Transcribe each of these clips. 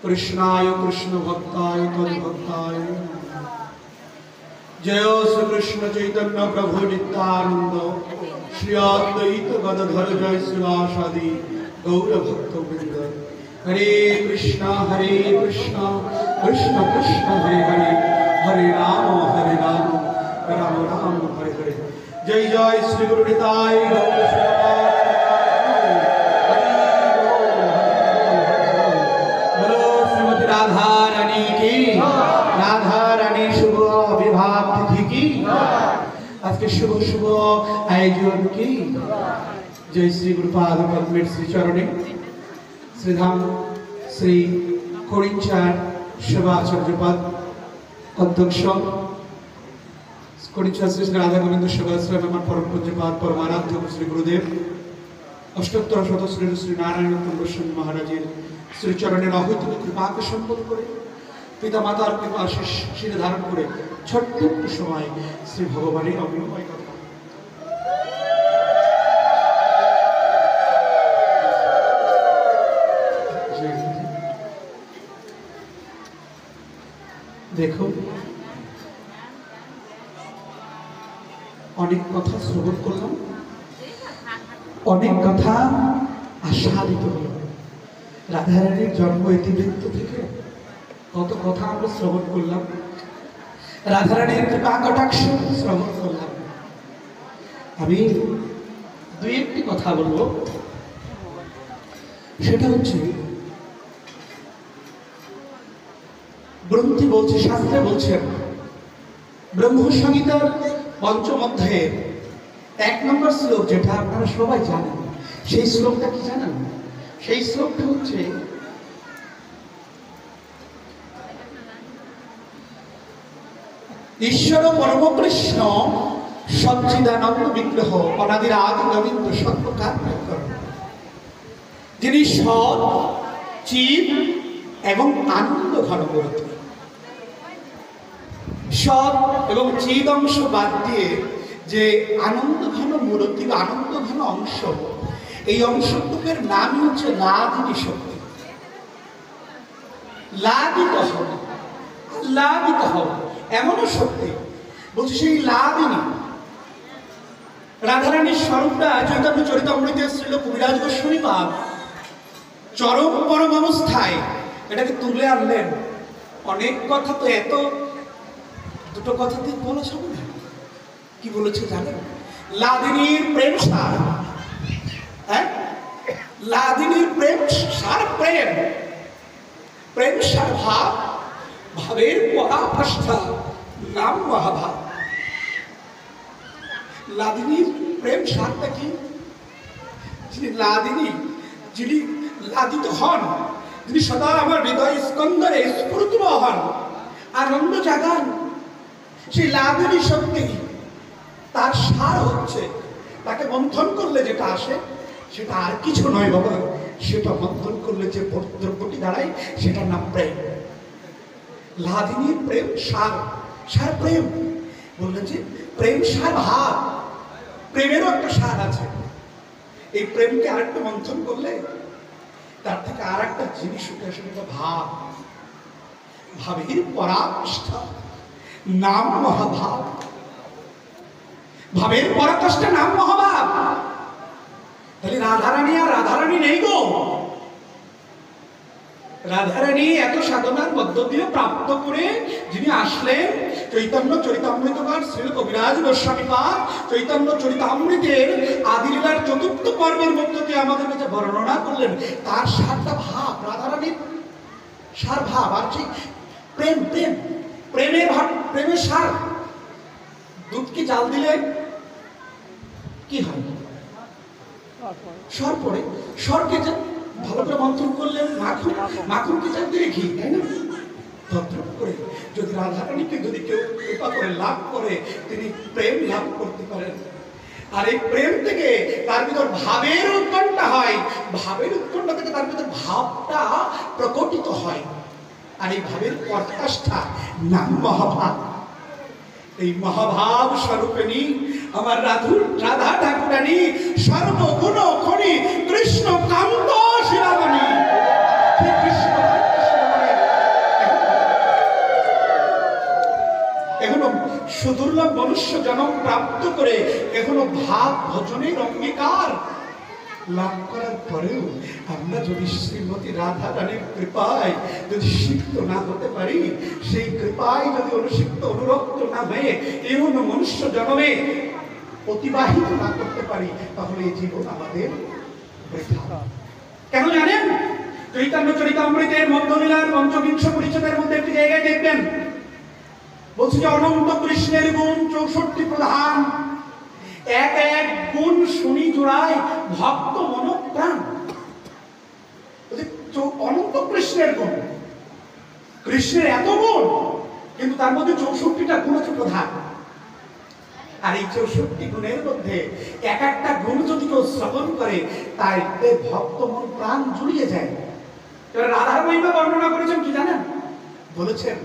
कृष्णाय कृष्ण भक्ताय तद्भक्ताय जय श्री कृष्ण चैतन्य प्रभु नित्यानंद श्री अद्वैत गदाधर जय श्रीवासादि गौर भक्तवृंद। हरे कृष्ण कृष्ण कृष्ण हरे हरे, हरे राम राम राम हरे हरे। जय जय श्री गुरु निताय गौर। राधा रानी की, राधा रानी शुभ विवाह तिथि की, आज के शुभ शुभ आयोजन की। जय श्री गुरुपाद पद्म श्री चरणे श्रीधाम श्री कोड़िंचार सेवाचार्य पद अध्यक्ष कोड़िंचार श्री श्री राधा गोविंद सेवाश्रम परम पूज्यपाद परमाराध्य श्री गुरुदेव अष्टोत्तर शत श्री श्री नारायण गोस्वामी महाराजेर श्री चरणेर अहैतुक कृपाके सम्पन्न करे पिता मातार कृपा शिर धारण करे छोट्ट समय श्री भगवानेर अभिनय कथा। देखो अनेक कथा श्रवण करलाम, अनेक कथा आस्वादित हलो। राधा रानीर जन्म इतिवृत्त থেকে কত কথা আমরা শ্রবণ করলাম, রাধা রানীর কৃপা কটাক্ষ শ্রবণ করলাম। আমি দুই একটি কথা বলবো, সেটা হচ্ছে গ্রন্থি বলছে, শাস্ত্রে বলছেন ব্রহ্ম সংহিতার পঞ্চম অধ্যায়ের 1 নম্বর শ্লোক, যেটা আপনারা সবাই জানেন। সেই শ্লোকটা কি জানেন? সেই শ্লোকটা হচ্ছে ঈশ্বর পরম কৃষ্ণ সচ্চিদানন্দ বিগ্রহ অনাদির আদি গোবিন্দ সর্বকাল, যিনি সৎ চিৎ এবং আনন্দ ঘন মূর্তি। সৎ এবং চিৎ অংশ বাদ দিয়ে যে আনন্দ ঘন মূর্তি বা আনন্দ ঘন অংশ, এই অংশটুকের নাম হচ্ছে লাদিনী শক্তি। লাদিত হবে, লাদিত হবে এমনও শক্তি বলছে। সেই লাদিনী রাধারানীর স্বরূপটা চৈতন্য চরিতামৃতে শ্রীল কবিরাজ গোস্বামী পাদ চরম পরম অবস্থায় এটাকে তুলে আনলেন। অনেক কথা তো এত দুটো কথাতেই বলা যাবে না। কি বলেছে জানেন? লাদিনীর প্রেম সার, হ্যাঁ, লাদিনীর প্রেম সার, প্রেম প্রেম সার ভাব, ভাবের পরাকাষ্ঠা নাম মহাভাব। লাদিনীর প্রেম সারটা কি? যিনি লাদিনী, যিনি লাদিত হন, যিনি সদা আমার হৃদয় স্কন্দরে স্ফুরিত হন, আনন্দ জাগান, সেই লাদিনী শক্তি তার সার হচ্ছে, তাকে মন্থন করলে যেটা আসে সেটা আর কিছু নয় বাবা, সেটা মন্থন করলে যে দ্রব্যটি দাঁড়ায় সেটার নাম প্রেম। লাদিনীর প্রেম সার, সার প্রেম। বললেন যে প্রেম সার ভাব, প্রেমেরও একটা সার আছে। এই প্রেমকে আরেকটু মন্থন করলে তার থেকে আর একটা জিনিস উঠে আসে, ভাব। ভাবের পরাকাষ্ঠা নাম মহাভাব, ভাবের পরাকাষ্ঠা নাম মহাভাব। তাহলে রাধারানী আর রাধারানী নেই গো। রাধারানী এত সাধনার মধ্য দিয়ে প্রাপ্ত করে যিনি আসলেন, চৈতন্য চরিতামৃতকার শ্রীল কবিরাজ গোস্বামী পাদ চৈতন্য চরিতামৃতের আদিলীলার ৪র্থ পর্বের মধ্য দিয়ে আমাদের কাছে বর্ণনা করলেন, তার সারটা ভাব। রাধারানীর সার ভাব। আর সেই প্রেম, প্রেম প্রেমের ভাব, প্রেমের সার। দুধকে জাল দিলে কি হয়? সর পড়ে। সরকে ভালো করে মন্থন করলে মাখন, মাখনকে জাল দিয়ে ঘি, তাই না? তদ্রুপ করে যদি রাধারানীকে যদি কেউ কৃপা করে লাভ করে, তিনি প্রেম লাভ করতে পারেন। আর এই প্রেম থেকে তার ভিতর ভাবের উৎকণ্ঠা হয়, ভাবের উৎকণ্ঠা থেকে তার ভিতর ভাবটা প্রকটিত হয়। আর এই ভাবের পরাকাষ্ঠা নাম মহাভাব। এই মহাভাব স্বরূপিণী আমার রাধা ঠাকুরানী সর্বগুণ খনি কৃষ্ণ কান্ত শিরামণি। কৃষ্ণ মনুষ্য জন্ম প্রাপ্ত করে এখনো ভাব ভজনের অঙ্গীকার লাভ করার পরেও আমরা যদি শ্রীমতী রাধা রানীর কৃপায় যদি সিক্ত না হতে পারি, সেই কৃপায় যদি অনুসিক্ত অনুরক্ত না হয়ে এমন মনুষ্য জন্মে অতিবাহিত না করতে পারি, তাহলে এই জীবন আমাদের বৃথা। কেন জানেন? চৈতন্য চরিতামৃতের মধ্যলীলার পঞ্চবিংশ পরিচ্ছেদের মধ্যে একটি জায়গায় দেখবেন, বলছে যে অনন্ত কৃষ্ণের গুণ 64 প্রধান, এক এক গুণ শুনি জোড়ায় ভক্ত মনোপ্রাণ। অনন্ত কৃষ্ণের গুণ, কৃষ্ণের এত গুণ, কিন্তু তার মধ্যে 64টা গুণ হচ্ছে প্রধান। আর এই 64 গুণের মধ্যে এক একটা গুণ যদি কেউ শ্রবণ করে, তাই ভক্ত মন প্রাণ জুড়িয়ে যায়। রাধার মহিমা বর্ণনা করেছেন কি জানেন? বলেছেন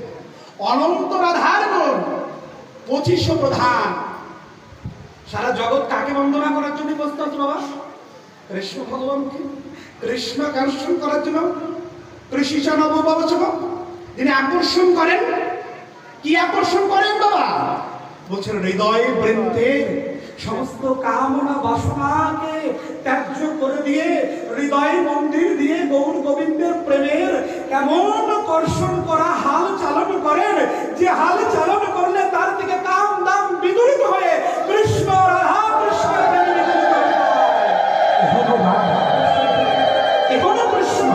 অনন্ত রাধার গুণ 25 প্রধান। সারা জগৎ কাকে বন্দনা করার জন্য প্রস্তুত বাবা? কৃষ্ণ ভগবানকে, কৃষ্ণ আকর্ষণ করার জন্য। কৃষ্ণ নববচন যিনি আকর্ষণ করেন, কি আকর্ষণ করেন বাবা? বলছেন হৃদয় বৃন্দের সমস্ত কামনা বাসনাকে ত্যায্য করে দিয়ে হৃদয় মন্দির দিয়ে গৌর গোবিন্দের প্রেমের এমন কর্ষণ করা হাল চালন করেন, যে হাল চালন করলে তার দিকে কাম দাম বিদূরিত হয়ে কৃষ্ণ রাধা কৃষ্ণের এখনো কৃষ্ণ।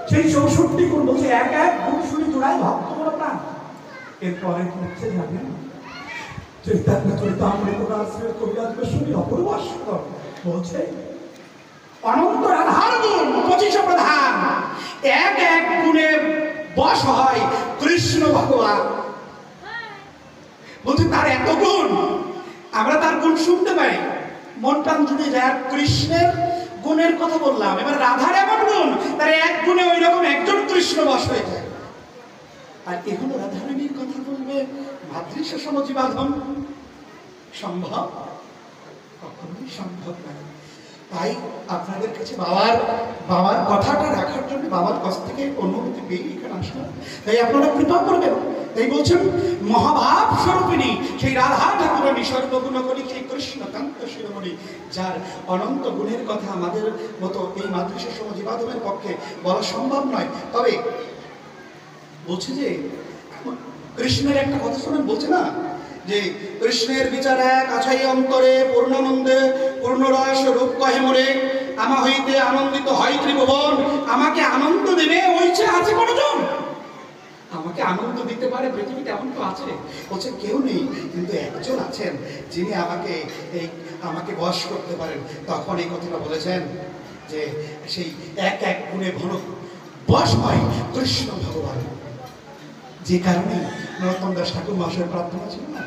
সেই 64 গুণ বলছে এক এক গুণ শুনি জোড়ায় ভক্ত বড় প্রাণ। এরপরে কি হচ্ছে জানেন? চৈতন্য চরিতামৃত রাসের কবিরাজ গোস্বামী অপূর্ব সুন্দর বলছে অনন্ত রাধার গুণ 25 প্রধান, এক এক গুণে বশ হয় কৃষ্ণ ভগবান। বলছে তার এত গুণ, আমরা তার গুণ শুনতে পাই, মন প্রাণ জুড়ে যায়। আর কৃষ্ণের গুণের কথা বললাম, এবার রাধার এমন গুণ, তার এক গুণে ওই রকম একজন কৃষ্ণ বশ হয়ে যায়। আর এগুলো রাধারানীর কথা বলবে মাতৃশা সমজীবাধন সম্ভব? কখনোই সম্ভব না। তাই আপনাদের কাছে বাবার কথাটা রাখার জন্য বাবার কাছ থেকে অনুমতি পেয়ে এখানে আসলাম। তাই আপনারা কৃপা করবেন। তাই বলছেন মহাভাব স্বরূপিণী সেই রাধা ঠাকুরানী সর্বগুণ করি সেই কৃষ্ণকান্ত শিরোমণি, যার অনন্ত গুণের কথা আমাদের মতো এই মাতৃশা সমজীবাধনের পক্ষে বলা সম্ভব নয়। তবে বলছে যে কৃষ্ণের একটা কথা শোনেন, বলছে না যে কৃষ্ণের বিচার এক আছাই অন্তরে পূর্ণানন্দে পূর্ণরস রূপ কহে মোরে, আমা হইতে আনন্দিত হয় ত্রিভুবন। আমাকে আনন্দ দেবে ওই চেয়ে আছে কোনজন? আমাকে আনন্দ দিতে পারে পৃথিবীতে এমন তো আছে? বলছে কেউ নেই, কিন্তু একজন আছেন যিনি আমাকে বশ করতে পারেন। তখন এই কথাটা বলেছেন যে সেই এক এক গুণে ঘন বশ হয় কৃষ্ণ ভগবান। যে কারণে নরোত্তম দাস ঠাকুর মহাশয়ের প্রার্থনা ছিল না,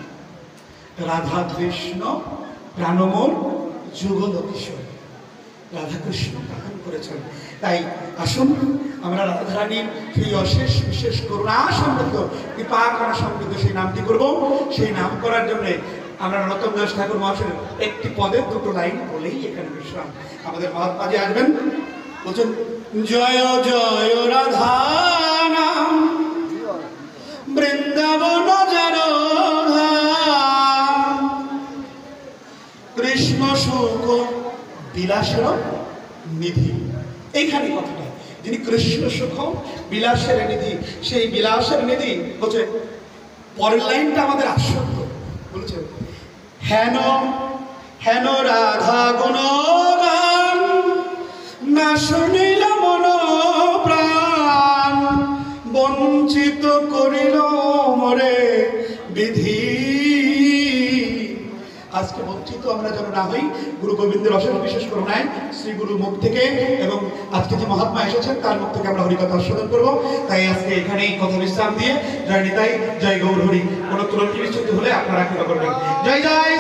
রাধা কৃষ্ণ প্রাণমোর যুগল কিশোর, রাধা কৃষ্ণ প্রাণ করেছেন। তাই আসুন আমরা রাধারানীর সেই অশেষ বিশেষ করুণা সমৃদ্ধ কৃপা করা সমৃদ্ধ সেই নামটি করব। সেই নাম করার জন্য আমরা নরোত্তম দাস ঠাকুর মহাশয়ের একটি পদের দুটো লাইন বলেই এখানে বিশ্রাম। আমাদের মহাত্মাজি আসবেন, বলছেন জয় জয় রাধা নাম বৃন্দাবন কৃষ্ণ সুখ বিলাসের নিধি। এইখানে কথাটা, যিনি কৃষ্ণ সুখ বিলাসের নিধি, সেই বিলাসের নিধি বলছে। পরের লাইনটা আমাদের আশ্চর্য, বলেছে হেন হেন রাধা গুণগান না শুনিল মন প্রাণ, বঞ্চিত করিল মোরে বিধি। আজকে বঞ্চিত আমরা যেন না হই গুরু গোবিন্দের অশেষ বিশেষ করুণায় শ্রী গুরুর মুখ থেকে, এবং আজকে যে মহাত্মা এসেছেন তার মুখ থেকে আমরা হরিকথা আস্বাদন করবো। তাই আজকে এখানেই কথা বিশ্রাম দিয়ে জয় নিতাই, জয় গৌর হরি। কোনো ত্রুটি বিচ্যুতি হলে আপনারা কৃপা করবেন। জয় জয়